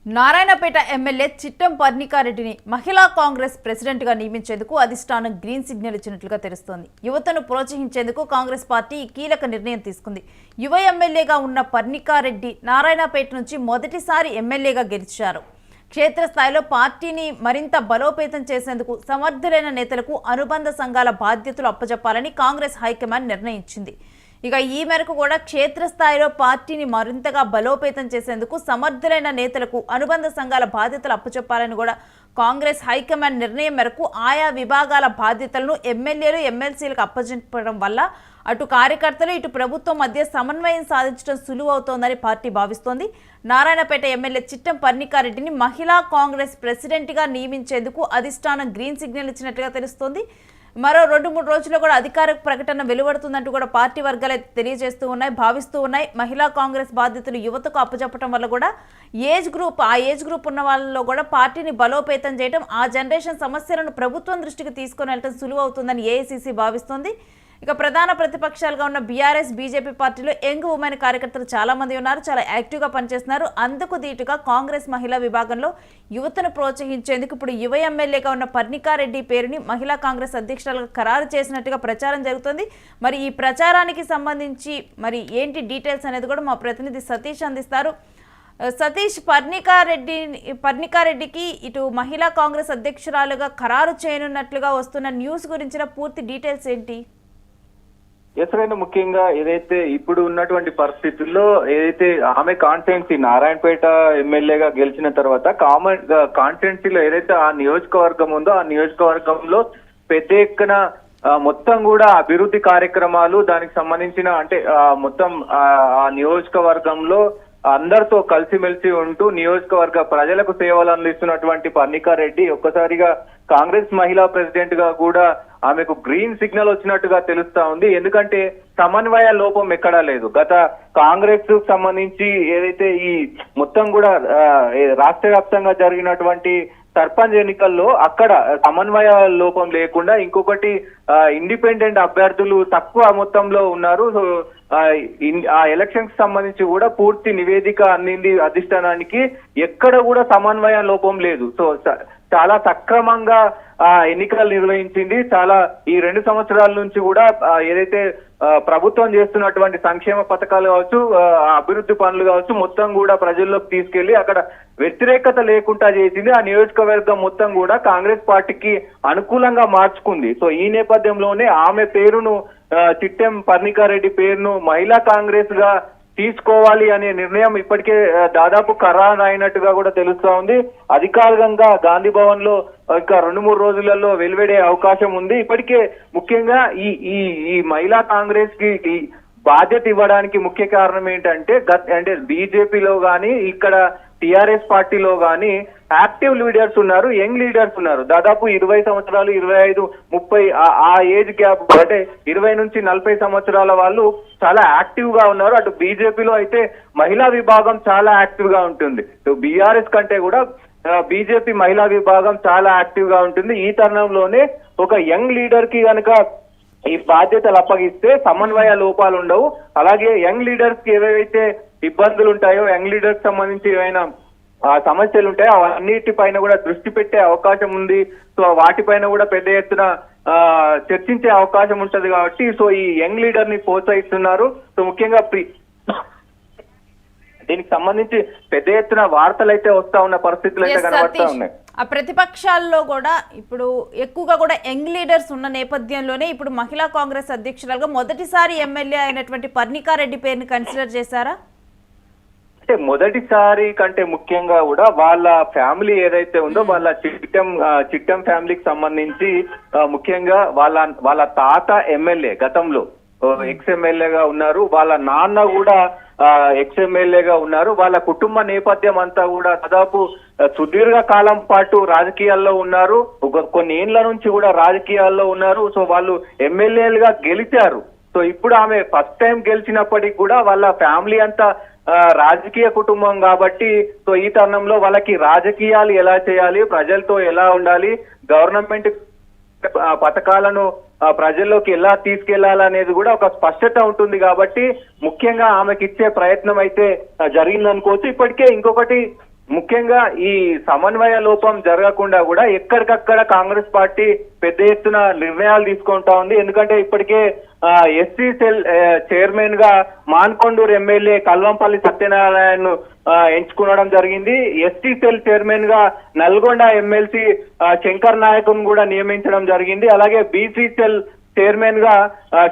Narayanpet MLA Chittam పర్ణికారెడ్డిని మహిళా కాంగ్రెస్ ప్రెసిడెంట్గా నియమించేందుకు అధిష్టానం గ్రీన్ సిగ్నల్ ఇచ్చినట్లుగా తెలుస్తోంది. యువతను ప్రోత్సహించేందుకు కాంగ్రెస్ పార్టీ కీలక నిర్ణయం తీసుకుంది. యువ ఎమ్మెల్యేగా ఉన్న పర్ణికారెడ్డి నారాయణపేట నుంచి మొదటిసారి ఎమ్మెల్యేగా గెలిచారు. క్షేత్రస్థాయిలో పార్టీని మరింత బలోపేతం చేసేందుకు సమర్థులైన నేతలకు అనుబంధ సంఘాల బాధ్యతలు అప్పజెప్పాలని కాంగ్రెస్ హైకమాండ్ నిర్ణయించింది. ఇక ఈ మేరకు కూడా క్షేత్రస్థాయిలో పార్టీని మరింతగా బలోపేతం చేసేందుకు సమర్థులైన నేతలకు అనుబంధ సంఘాల బాధ్యతలు అప్పచెప్పాలని కూడా కాంగ్రెస్ హైకమాండ్ నిర్ణయం మేరకు ఆయా విభాగాల బాధ్యతలను ఎమ్మెల్యేలు ఎమ్మెల్సీలకు అప్పచెప్పడం వల్ల అటు కార్యకర్తలు ఇటు ప్రభుత్వం మధ్య సమన్వయం సాధించడం సులువు అవుతోందని పార్టీ భావిస్తోంది. నారాయణపేట ఎమ్మెల్యే చిట్టం పర్ణికారెడ్డిని మహిళా కాంగ్రెస్ ప్రెసిడెంట్గా నియమించేందుకు అధిష్టానం గ్రీన్ సిగ్నల్ ఇచ్చినట్లుగా తెలుస్తోంది. మరో 2-3 రోజుల్లో కూడా అధికారిక ప్రకటన వెలువడుతుందంటూ కూడా పార్టీ వర్గాలే తెలియజేస్తూ ఉన్నాయి. మహిళా కాంగ్రెస్ బాధ్యతలు యువతకు అప్పచెప్పడం వల్ల కూడా ఏజ్ గ్రూప్ ఉన్న వాళ్ళలో కూడా పార్టీని బలోపేతం చేయడం, ఆ జనరేషన్ సమస్యలను ప్రభుత్వం దృష్టికి తీసుకొని వెళ్ళడం సులువు అవుతుందని ఏఐసీసీ భావిస్తోంది. ఇక ప్రధాన ప్రతిపక్షాలుగా ఉన్న బీఆర్ఎస్, బీజేపీ పార్టీలో యంగ్ ఉమెన్ కార్యకర్తలు చాలా మంది ఉన్నారు, చాలా యాక్టివ్గా పనిచేస్తున్నారు. అందుకు దీటుగా కాంగ్రెస్ మహిళా విభాగంలో యువతను ప్రోత్సహించేందుకు ఇప్పుడు యువ ఎమ్మెల్యేగా ఉన్న పర్ణికారెడ్డి పేరుని మహిళా కాంగ్రెస్ అధ్యక్షురాలుగా ఖరారు చేసినట్టుగా ప్రచారం జరుగుతుంది. మరి ఈ ప్రచారానికి సంబంధించి మరి ఏంటి డీటెయిల్స్ అనేది కూడా మా ప్రతినిధి సతీష్ అందిస్తారు. సతీష్, పర్ణికారెడ్డికి ఇటు మహిళా కాంగ్రెస్ అధ్యక్షురాలుగా ఖరారు చేయనున్నట్లుగా వస్తున్న న్యూస్ గురించిన పూర్తి డీటెయిల్స్ ఏంటి? ఎసరైన ముఖ్యంగా ఏదైతే ఇప్పుడు ఉన్నటువంటి పరిస్థితుల్లో ఏదైతే ఆమె కాన్స్టిట్యున్సీ నారాయణపేట ఎమ్మెల్యేగా గెలిచిన తర్వాత కాన్స్టిట్యున్సీలో ఏదైతే ఆ నియోజకవర్గం ఉందో ఆ నియోజకవర్గంలో పెద్ద ఎత్తున మొత్తం కూడా అభివృద్ధి కార్యక్రమాలు దానికి సంబంధించిన అంటే మొత్తం ఆ నియోజకవర్గంలో అందరితో కలిసిమెలిసి ఉంటూ నియోజకవర్గ ప్రజలకు సేవలు అందిస్తున్నటువంటి పర్ణికారెడ్డి ఒక్కసారిగా కాంగ్రెస్ మహిళా ప్రెసిడెంట్ గా కూడా ఆమెకు గ్రీన్ సిగ్నల్ వచ్చినట్టుగా తెలుస్తా ఉంది. ఎందుకంటే సమన్వయ లోపం ఎక్కడా లేదు. గత కాంగ్రెస్ కు సంబంధించి ఏదైతే ఈ మొత్తం కూడా రాష్ట్ర వ్యాప్తంగా జరిగినటువంటి సర్పంచ్ ఎన్నికల్లో అక్కడ సమన్వయ లోపం లేకుండా ఇంకొకటి ఇండిపెండెంట్ అభ్యర్థులు తక్కువ మొత్తంలో ఉన్నారు. సో ఆ ఎలక్షన్ కి సంబంధించి కూడా పూర్తి నివేదిక అందింది అధిష్టానానికి. ఎక్కడ కూడా సమన్వయ లోపం లేదు. సో చాలా సక్రమంగా ఎన్నికలు నిర్వహించింది. చాలా ఈ 2 సంవత్సరాల నుంచి కూడా ఏదైతే ప్రభుత్వం చేస్తున్నటువంటి సంక్షేమ పథకాలు కావచ్చు, అభివృద్ధి పనులు కావచ్చు, మొత్తం కూడా ప్రజల్లోకి తీసుకెళ్లి అక్కడ వ్యతిరేకత లేకుండా చేసింది. ఆ నియోజకవర్గం మొత్తం కూడా కాంగ్రెస్ పార్టీకి అనుకూలంగా మార్చుకుంది. సో ఈ నేపథ్యంలోనే ఆమె పేరును చిట్టెం పర్ణికారెడ్డి పేరును మహిళా కాంగ్రెస్ గా తీసుకోవాలి అనే నిర్ణయం ఇప్పటికే దాదాపు ఖరారు అయినట్టుగా కూడా తెలుస్తా ఉంది. అధికారికంగా గాంధీ భవన్ లో ఇంకా 2-3 రోజులలో వెలువడే అవకాశం ఉంది. ఇప్పటికే ముఖ్యంగా ఈ మహిళా కాంగ్రెస్ కి బాధ్యత ఇవ్వడానికి ముఖ్య కారణం ఏంటంటే అంటే బీజేపీలో గాని ఇక్కడ టిఆర్ఎస్ పార్టీలో గాని యాక్టివ్ లీడర్స్ ఉన్నారు, యంగ్ లీడర్స్ ఉన్నారు. దాదాపు 20 సంవత్సరాలు, 25, 30 ఆ ఏజ్ గ్యాప్ అంటే 20 నుంచి 40 సంవత్సరాల వాళ్ళు చాలా యాక్టివ్ గా ఉన్నారు. అటు బీజేపీలో అయితే మహిళా విభాగం చాలా యాక్టివ్ గా ఉంటుంది. బీఆర్ఎస్ కంటే కూడా బీజేపీ మహిళా విభాగం చాలా యాక్టివ్ గా ఉంటుంది. ఈ తరుణంలోనే ఒక యంగ్ లీడర్ కి కనుక ఈ బాధ్యతలు అప్పగిస్తే సమన్వయ లోపాలు ఉండవు. అలాగే యంగ్ లీడర్స్ కి ఏవైతే ఇబ్బందులు ఉంటాయో, యంగ్ లీడర్స్ సంబంధించి ఏవైనా సమస్యలు ఉంటాయో అవన్నిటిపైన కూడా దృష్టి పెట్టే అవకాశం ఉంది. సో వాటిపైన కూడా పెద్ద ఎత్తున చర్చించే అవకాశం ఉంటది కాబట్టి సో ఈ యంగ్ లీడర్ ని ప్రోత్సహిస్తున్నారు. సో ముఖ్యంగా దీనికి సంబంధించి పెద్ద ఎత్తున వార్తలు అయితే వస్తా ఉన్న పరిస్థితులు అయితే కనబడతా ఉన్నాయి. ఆ ప్రతిపక్షాల్లో కూడా ఇప్పుడు ఎక్కువగా కూడా యంగ్ లీడర్స్ ఉన్న నేపథ్యంలోనే ఇప్పుడు మహిళా కాంగ్రెస్ అధ్యక్షురాలుగా మొదటిసారి ఎమ్మెల్యే అయినటువంటి పర్ణికారెడ్డి పేరుని కన్సిడర్ చేశారా? అంటే మొదటిసారి కంటే ముఖ్యంగా కూడా వాళ్ళ ఫ్యామిలీ ఏదైతే ఉందో వాళ్ళ చిట్టం ఫ్యామిలీకి సంబంధించి ముఖ్యంగా వాళ్ళ తాత ఎమ్మెల్యే గతంలో ఎక్స్ ఎమ్మెల్యేగా ఉన్నారు. వాళ్ళ నాన్న కూడా ఎక్స్ ఎమ్మెల్యేగా ఉన్నారు. వాళ్ళ కుటుంబ నేపథ్యం అంతా కూడా దాదాపు సుదీర్ఘ కాలం పాటు రాజకీయాల్లో ఉన్నారు. కొన్ని ఏళ్ల నుంచి కూడా రాజకీయాల్లో ఉన్నారు. సో వాళ్ళు ఎమ్మెల్యేలుగా గెలిచారు. సో ఇప్పుడు ఆమె ఫస్ట్ టైం గెలిచినప్పటికీ కూడా వాళ్ళ ఫ్యామిలీ అంతా రాజకీయ కుటుంబం కాబట్టి సో ఈ తరుణంలో వాళ్ళకి రాజకీయాలు ఎలా చేయాలి, ప్రజలతో ఎలా ఉండాలి, గవర్నమెంట్ పథకాలను ప్రజల్లోకి ఎలా తీసుకెళ్లాలనేది కూడా ఒక స్పష్టత ఉంటుంది కాబట్టి ముఖ్యంగా ఆమెకి ఇచ్చే ప్రయత్నం అయితే జరిగిందనుకోవచ్చు. ఇప్పటికే ఇంకొకటి ముఖ్యంగా ఈ సమన్వయ లోపం జరగకుండా కూడా ఎక్కడికక్కడ కాంగ్రెస్ పార్టీ పెద్ద ఎత్తున నిర్ణయాలు తీసుకుంటా ఉంది. ఎందుకంటే ఇప్పటికే ఎస్సీ సెల్ చైర్మన్ గా మాన్కొండూరు ఎమ్మెల్యే కల్వంపల్లి సత్యనారాయణ ఎంచుకోవడం జరిగింది. ఎస్టీ సెల్ చైర్మన్ గా నల్గొండ ఎమ్మెల్సీ శంకర్ నాయకును కూడా నియమించడం జరిగింది. అలాగే బీసీ సెల్ చైర్మన్ గా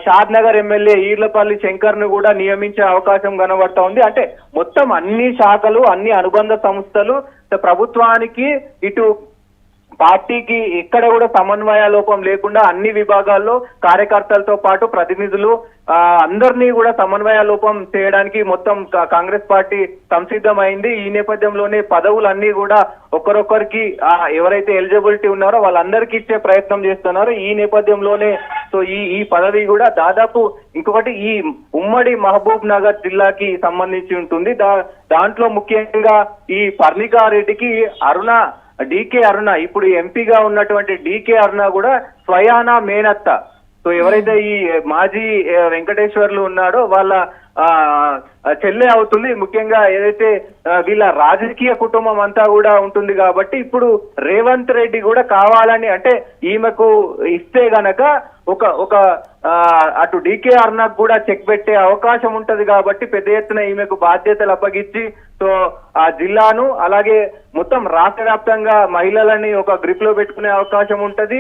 షాద్ నగర్ ఎమ్మెల్యే ఈర్లపల్లి శంకర్ ను కూడా నియమించే అవకాశం కనబడతా ఉంది. అంటే మొత్తం అన్ని శాఖలు, అన్ని అనుబంధ సంస్థలు ప్రభుత్వానికి ఇటు పార్టీకి ఎక్కడ కూడా సమన్వయ లోపం లేకుండా అన్ని విభాగాల్లో కార్యకర్తలతో పాటు ప్రతినిధులు అందరినీ కూడా సమన్వయ లోపం చేయడానికి మొత్తం కాంగ్రెస్ పార్టీ సంసిద్ధమైంది. ఈ నేపథ్యంలోనే పదవులన్నీ కూడా ఒకరొకరికి ఎవరైతే ఎలిజిబిలిటీ ఉన్నారో వాళ్ళందరికీ ఇచ్చే ప్రయత్నం చేస్తున్నారు. ఈ నేపథ్యంలోనే సో ఈ పదవి కూడా దాదాపు ఇంకొకటి ఈ ఉమ్మడి మహబూబ్ నగర్ జిల్లాకి సంబంధించి ఉంటుంది. దాంట్లో ముఖ్యంగా ఈ పర్ణికారెడ్డికి డీకే అరుణ, ఇప్పుడు ఎంపీగా ఉన్నటువంటి డీకే అరుణ కూడా స్వయానా మేనత్త. సో ఎవరైతే ఈ మాజీ వెంకటేశ్వర్లు ఉన్నాడో వాళ్ళ చెల్లె అవుతుంది. ముఖ్యంగా ఏదైతే వీళ్ళ రాజకీయ కుటుంబం అంతా కూడా ఉంటుంది కాబట్టి ఇప్పుడు రేవంత్ రెడ్డి కూడా కావాలని అంటే ఈమెకు ఇస్తే గనక ఒక అటు డీకే అరుణకు కూడా చెక్ పెట్టే అవకాశం ఉంటది కాబట్టి పెద్ద ఎత్తున ఈమెకు బాధ్యతలు అప్పగించి సో ఆ జిల్లాను అలాగే మొత్తం రాష్ట్ర వ్యాప్తంగా మహిళలని ఒక గ్రిప్ లో పెట్టుకునే అవకాశం ఉంటది.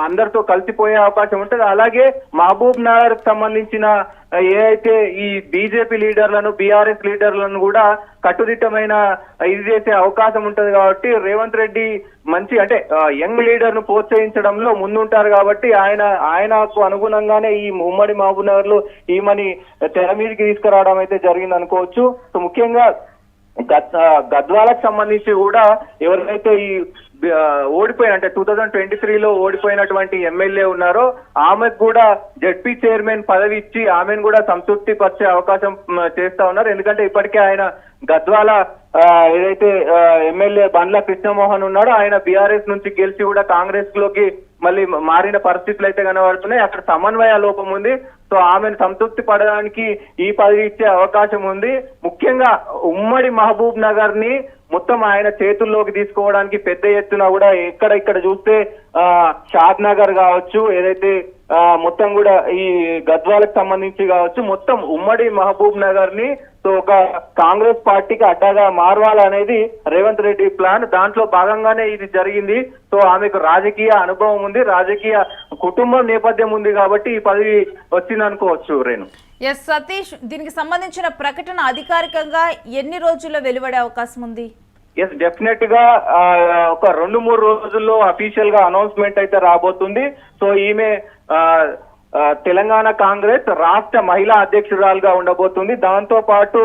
అందరితో కలిసిపోయే అవకాశం ఉంటది. అలాగే మహబూబ్ నగర్ సంబంధించిన ఏదైతే ఈ బీజేపీ లీడర్లను, బీఆర్ఎస్ లీడర్లను కూడా కట్టుదిట్టమైన ఇది చేసే అవకాశం ఉంటది కాబట్టి రేవంత్ రెడ్డి మంచి అంటే యంగ్ లీడర్ ను ప్రోత్సహించడంలో ముందుంటారు కాబట్టి ఆయనకు అనుగుణంగానే ఈ ఉమ్మడి మహబూబ్ నగర్ లో ఈమెని తెర మీదకి తీసుకురావడం అయితే జరిగింది అనుకోవచ్చు. సో ముఖ్యంగా గద్వాలకు సంబంధించి కూడా ఎవరైతే ఈ ఓడిపోయిన అంటే 2023లో ఓడిపోయినటువంటి ఎమ్మెల్యే ఉన్నారో ఆమెకు కూడా జడ్పీ చైర్మన్ పదవి ఇచ్చి ఆమెను కూడా సంతృప్తి పరిచే అవకాశం చేస్తా ఉన్నారు. ఎందుకంటే ఇప్పటికే ఆయన గద్వాల ఏదైతే ఎమ్మెల్యే బండ్ల కృష్ణమోహన్ ఉన్నాడో ఆయన బీఆర్ఎస్ నుంచి గెలిచి కూడా కాంగ్రెస్ లోకి మళ్ళీ మారిన పరిస్థితులు అయితే కనబడుతున్నాయి. అక్కడ సమన్వయ లోపం ఉంది. సో ఆమెను సంతృప్తి పడడానికి ఈ పదవి ఇచ్చే అవకాశం ఉంది. ముఖ్యంగా ఉమ్మడి మహబూబ్ నగర్ ని మొత్తం ఆయన చేతుల్లోకి తీసుకోవడానికి పెద్ద ఎత్తున కూడా ఇక్కడ చూస్తే షాద్ నగర్ కావచ్చు, ఏదైతే మొత్తం కూడా ఈ గద్వాలకు సంబంధించి కావచ్చు, మొత్తం ఉమ్మడి మహబూబ్ నగర్ ని సో ఒక కాంగ్రెస్ పార్టీకి అడ్డాగా మారవాలనేది రేవంత్ రెడ్డి ప్లాన్. దాంట్లో భాగంగానే ఇది జరిగింది. సో ఆమెకు రాజకీయ అనుభవం ఉంది, రాజకీయ కుటుంబం నేపథ్యం ఉంది కాబట్టి ఈ పదవి వచ్చింది అనుకోవచ్చు. రేణు. ఎస్ సతీష్, దీనికి సంబంధించిన ప్రకటన అధికారికంగా ఎన్ని రోజుల్లో వెలువడే అవకాశం ఉంది? ఎస్, డెఫినెట్ గా ఒక 2-3 రోజుల్లో అఫీషియల్ గా అనౌన్స్మెంట్ అయితే రాబోతుంది. సో ఈమె తెలంగాణ కాంగ్రెస్ రాష్ట్ర మహిళా అధ్యక్షురాలుగా ఉండబోతుంది. దాంతో పాటు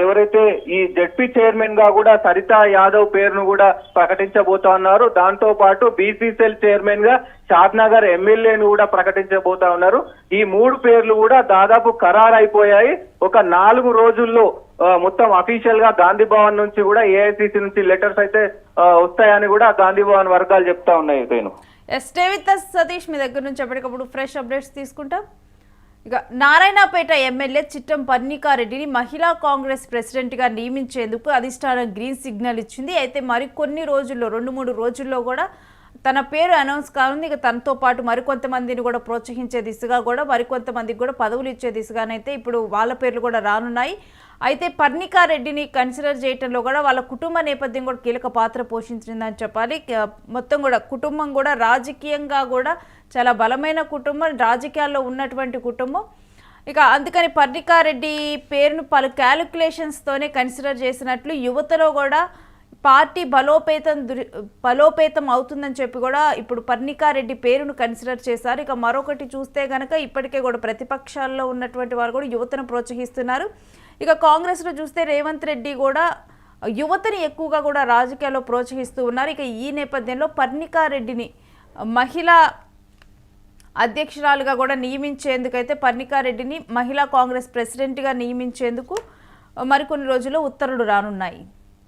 ఎవరైతే ఈ జడ్పీ చైర్మన్ గా కూడా సరితా యాదవ్ పేరును కూడా ప్రకటించబోతా ఉన్నారు. దాంతో పాటు బీసీసీఎల్ చైర్మన్ గా షాద్ నగర్ ఎమ్మెల్యేను కూడా ప్రకటించబోతా ఉన్నారు. ఈ 3 పేర్లు కూడా దాదాపు ఖరారు అయిపోయాయి. ఒక 4 రోజుల్లో మొత్తం అఫీషియల్ గా గాంధీ భవన్ నుంచి కూడా ఏఐసిసి నుంచి లెటర్స్ అయితే వస్తాయని కూడా గాంధీ భవన్ వర్గాలు చెప్తా ఉన్నాయి. నేను స్టే విత్ us సతీష్, మీ దగ్గర నుంచి ఎప్పటికప్పుడు ఫ్రెష్ అప్డేట్స్ తీసుకుంటాం. ఇక నారాయణపేట ఎమ్మెల్యే చిట్టం పర్ణికారెడ్డిని మహిళా కాంగ్రెస్ ప్రెసిడెంట్గా నియమించేందుకు అధిష్టానం గ్రీన్ సిగ్నల్ ఇచ్చింది. అయితే మరికొన్ని రోజుల్లో 2-3 రోజుల్లో కూడా తన పేరు అనౌన్స్ కానుంది. ఇక తనతో పాటు మరికొంతమందిని కూడా ప్రోత్సహించే దిశగా కూడా మరికొంతమందికి కూడా పదవులు ఇచ్చే దిశగానైతే ఇప్పుడు వాళ్ళ పేర్లు కూడా రానున్నాయి. అయితే పర్ణికారెడ్డిని కన్సిడర్ చేయడంలో కూడా వాళ్ళ కుటుంబ నేపథ్యం కూడా కీలక పాత్ర పోషించిందని చెప్పాలి. మొత్తం కూడా కుటుంబం కూడా రాజకీయంగా కూడా చాలా బలమైన కుటుంబం, రాజకీయాల్లో ఉన్నటువంటి కుటుంబం. ఇక అందుకని పర్ణికారెడ్డి పేరును పలు క్యాలిక్యులేషన్స్తోనే కన్సిడర్ చేసినట్లు యువతలో కూడా పార్టీ బలోపేతం అవుతుందని చెప్పి కూడా ఇప్పుడు పర్ణికారెడ్డి పేరును కన్సిడర్ చేశారు. ఇక మరొకటి చూస్తే కనుక ఇప్పటికే కూడా ప్రతిపక్షాల్లో ఉన్నటువంటి వారు కూడా యువతను ప్రోత్సహిస్తున్నారు. ఇక కాంగ్రెస్లో చూస్తే రేవంత్ రెడ్డి కూడా యువతని ఎక్కువగా కూడా రాజకీయాల్లో ప్రోత్సహిస్తూ ఉన్నారు. ఇక ఈ నేపథ్యంలో పర్ణికారెడ్డిని మహిళా అధ్యక్షురాలుగా కూడా నియమించేందుకైతే పర్ణికారెడ్డిని మహిళా కాంగ్రెస్ ప్రెసిడెంట్గా నియమించేందుకు మరికొన్ని రోజుల్లో ఉత్తర్వులు రానున్నాయి.